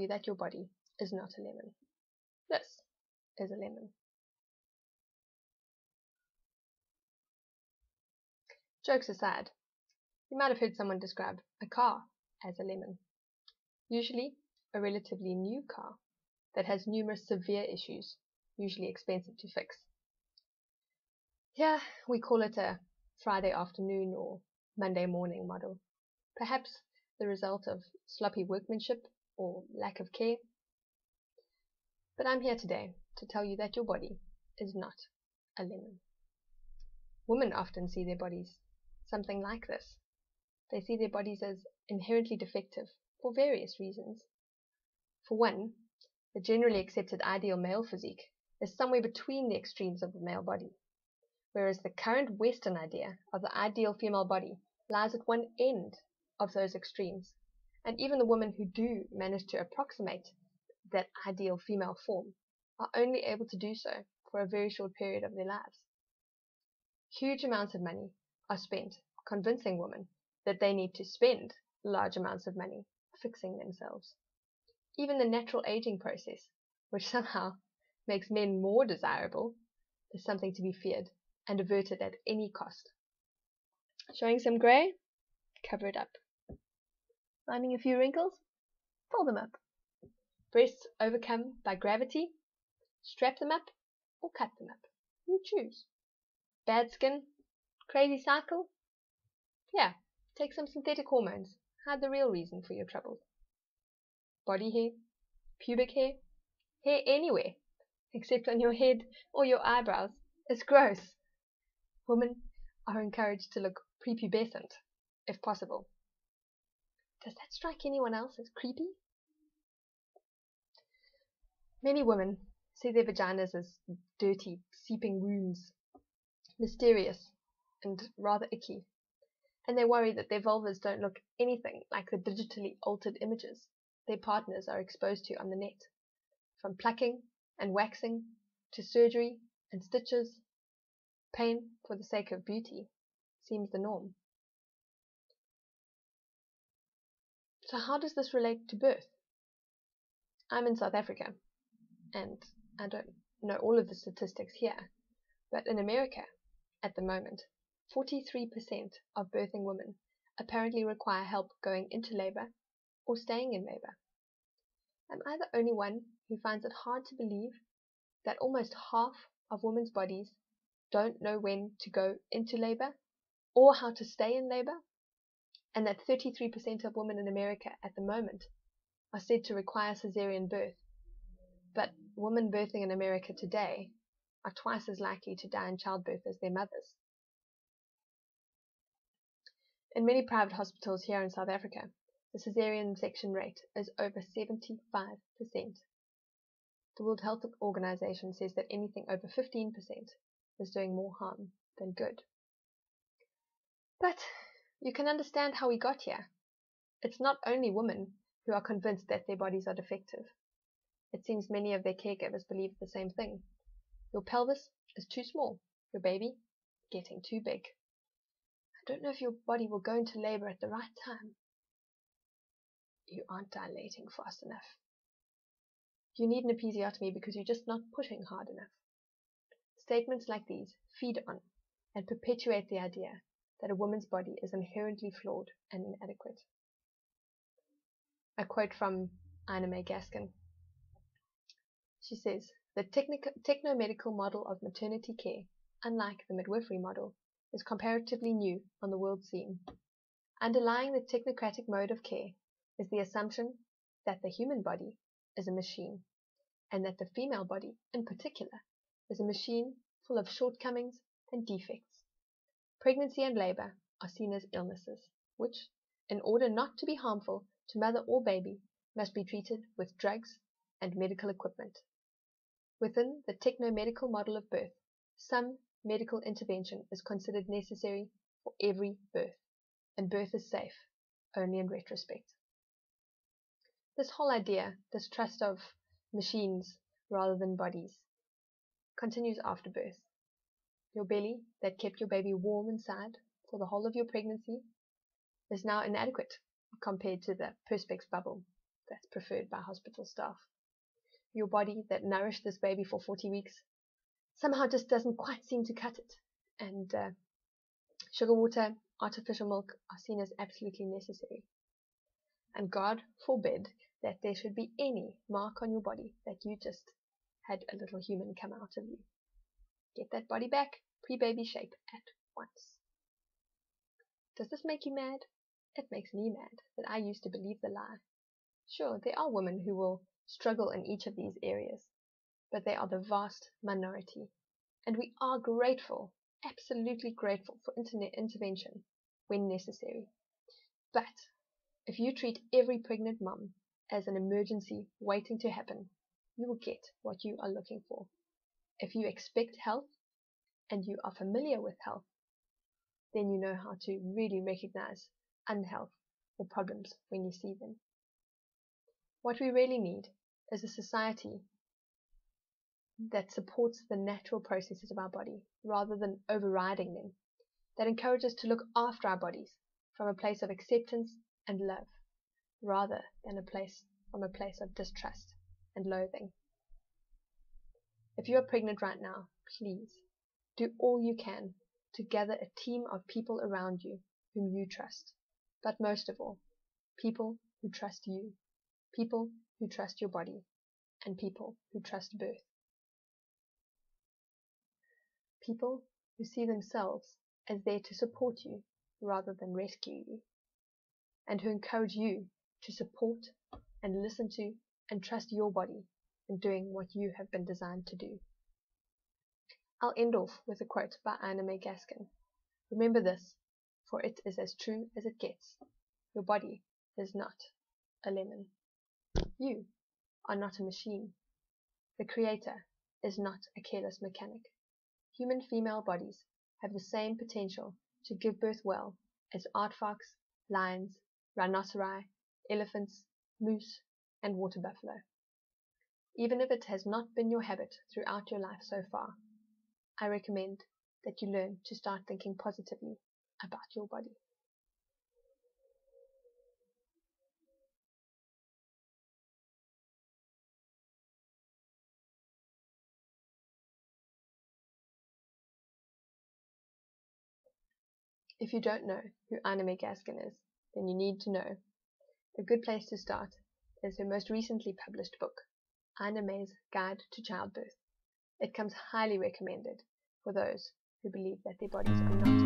you that your body is not a lemon. This is a lemon. Jokes aside, you might have heard someone describe a car as a lemon. Usually a relatively new car that has numerous severe issues, usually expensive to fix. Here we call it a Friday afternoon or Monday morning model, perhaps the result of sloppy workmanship or lack of care. But I'm here today to tell you that your body is not a lemon. Women often see their bodies something like this. They see their bodies as inherently defective for various reasons. For one, the generally accepted ideal male physique is somewhere between the extremes of the male body, whereas the current Western idea of the ideal female body lies at one end of those extremes, and even the women who do manage to approximate that ideal female form are only able to do so for a very short period of their lives. Huge amounts of money are spent convincing women that they need to spend large amounts of money fixing themselves. Even the natural aging process, which somehow makes men more desirable, is something to be feared and averted at any cost. Showing some grey? Cover it up. Finding a few wrinkles? Pull them up. Breasts overcome by gravity? Strap them up or cut them up. You choose. Bad skin? Crazy cycle? Yeah, take some synthetic hormones. Hide the real reason for your troubles. Body hair? Pubic hair? Hair anywhere, except on your head or your eyebrows, is gross. Women are encouraged to look prepubescent, if possible. Does that strike anyone else as creepy? Many women see their vaginas as dirty, seeping wounds, mysterious and rather icky, and they worry that their vulvas don't look anything like the digitally altered images their partners are exposed to on the net. From plucking and waxing to surgery and stitches, pain for the sake of beauty seems the norm. So how does this relate to birth? I'm in South Africa, and I don't know all of the statistics here, but in America, at the moment, 43% of birthing women apparently require help going into labor or staying in labor. Am I the only one who finds it hard to believe that almost half of women's bodies don't know when to go into labor or how to stay in labor, and that 33% of women in America at the moment are said to require cesarean birth, but women birthing in America today are twice as likely to die in childbirth as their mothers. In many private hospitals here in South Africa, the cesarean section rate is over 75%. The World Health Organization says that anything over 15% is doing more harm than good. But you can understand how we got here. It's not only women who are convinced that their bodies are defective. It seems many of their caregivers believe the same thing. Your pelvis is too small. Your baby getting too big. I don't know if your body will go into labor at the right time. You aren't dilating fast enough. You need an episiotomy because you're just not pushing hard enough. Statements like these feed on and perpetuate the idea that a woman's body is inherently flawed and inadequate. A quote from Ina May Gaskin. She says, the technomedical model of maternity care, unlike the midwifery model, is comparatively new on the world scene. Underlying the technocratic mode of care is the assumption that the human body is a machine, and that the female body, in particular, is a machine full of shortcomings and defects. Pregnancy and labor are seen as illnesses, which, in order not to be harmful to mother or baby, must be treated with drugs and medical equipment. Within the technomedical model of birth, some medical intervention is considered necessary for every birth, and birth is safe only in retrospect. This whole idea, this trust of machines rather than bodies, continues after birth. Your belly that kept your baby warm inside for the whole of your pregnancy is now inadequate compared to the Perspex bubble that's preferred by hospital staff. Your body that nourished this baby for 40 weeks somehow just doesn't quite seem to cut it. And sugar water, artificial milk are seen as absolutely necessary. And God forbid that there should be any mark on your body that you just had a little human come out of you. Get that body back, pre-baby shape at once. Does this make you mad? It makes me mad that I used to believe the lie. Sure, there are women who will struggle in each of these areas, but they are the vast minority. And we are grateful, absolutely grateful for internet intervention when necessary. But if you treat every pregnant mom as an emergency waiting to happen, you will get what you are looking for. If you expect health and you are familiar with health, then you know how to really recognize unhealth or problems when you see them. What we really need is a society that supports the natural processes of our body rather than overriding them, that encourages to look after our bodies from a place of acceptance and love rather than from a place of distrust and loathing. If you are pregnant right now, please do all you can to gather a team of people around you whom you trust, but most of all, people who trust you, people who trust your body, and people who trust birth. People who see themselves as there to support you rather than rescue you, and who encourage you to support and listen to and trust your body in doing what you have been designed to do. I'll end off with a quote by Ina May Gaskin. Remember this, for it is as true as it gets. Your body is not a lemon. You are not a machine. The Creator is not a careless mechanic. Human female bodies have the same potential to give birth well as aardvarks, lions, rhinoceri, elephants, moose, and water buffalo. Even if it has not been your habit throughout your life so far, I recommend that you learn to start thinking positively about your body. If you don't know who Ina May Gaskin is, then you need to know. A good place to start is her most recently published book, Ina May's Guide to Childbirth. It comes highly recommended for those who believe that their bodies are not